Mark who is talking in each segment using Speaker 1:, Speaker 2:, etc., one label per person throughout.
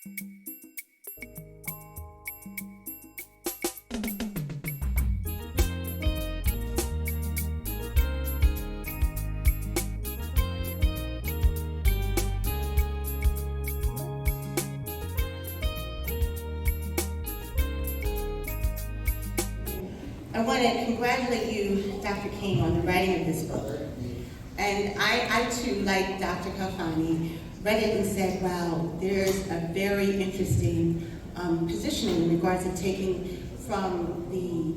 Speaker 1: I want to congratulate you, Dr. King, on the writing of this book. And I too, like Dr. Kalfani, read it and said, wow, there's a very interesting positioning in regards to taking from the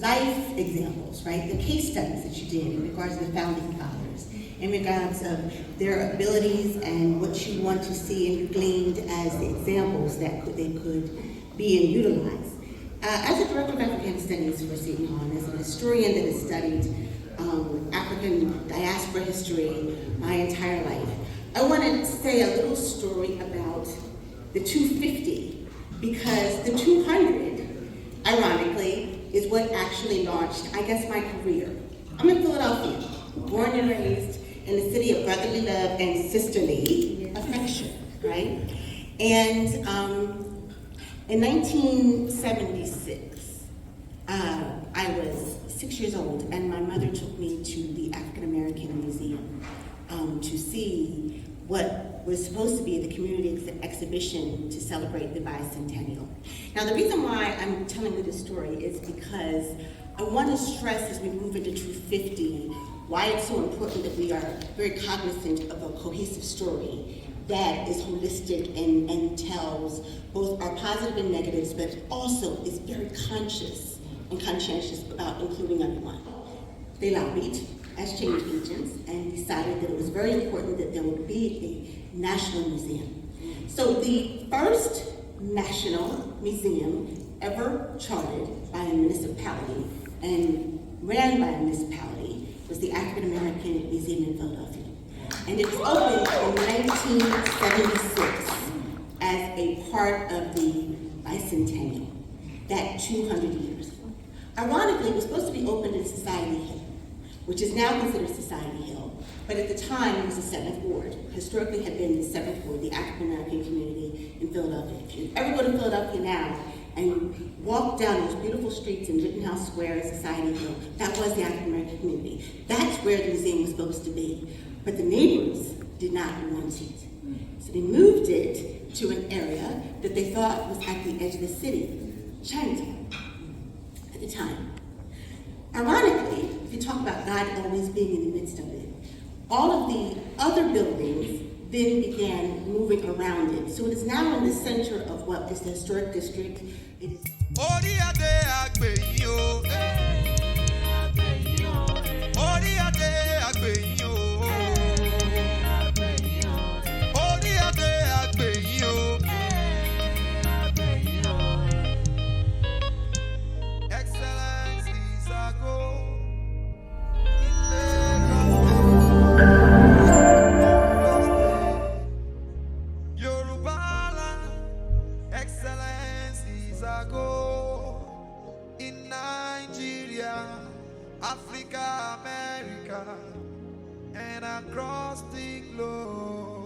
Speaker 1: life examples, right? The case studies that you did in regards to the founding fathers, in regards of their abilities and what you want to see and you gleaned as the examples that they could be and utilize. As a director of African Studies for Seton, as a historian that has studied African diaspora history my entire life, I want to say a little story about the 250, because the 200, ironically, is what actually launched, I guess, my career. I'm in Philadelphia, born and raised in the city of brotherly love and sisterly affection, right? And in 1976, I was 6 years old, and my mother took me to the African American Museum to see what was supposed to be the community exhibition to celebrate the bicentennial. Now, the reason why I'm telling you this story is because I want to stress as we move into 250 why it's so important that we are very cognizant of a cohesive story that is holistic and tells both our positive and negatives, but also is very conscious and conscientious about including everyone. They lobbied as change agents and decided that it was very important that there would be a national museum. So the first national museum ever chartered by a municipality and ran by a municipality was the African American Museum in Philadelphia. And it was opened in 1976 as a part of the bicentennial, that 200 years. Ironically, it was supposed to be opened in Society Hill, which is now considered Society Hill, but at the time it was the 7th Ward. Historically had been the 7th Ward, the African American community in Philadelphia. If you ever go to Philadelphia now and walk down those beautiful streets in Rittenhouse Square and Society Hill, that was the African American community. That's where the museum was supposed to be. But the neighbors did not want it. So they moved it to an area that they thought was at the edge of the city, Chinatown, at the time. Ironically, if you talk about God always being in the midst of it, all of the other buildings then began moving around it. So it is now in the center of what is the historic district. It is
Speaker 2: in Nigeria, Africa, America, and across the globe.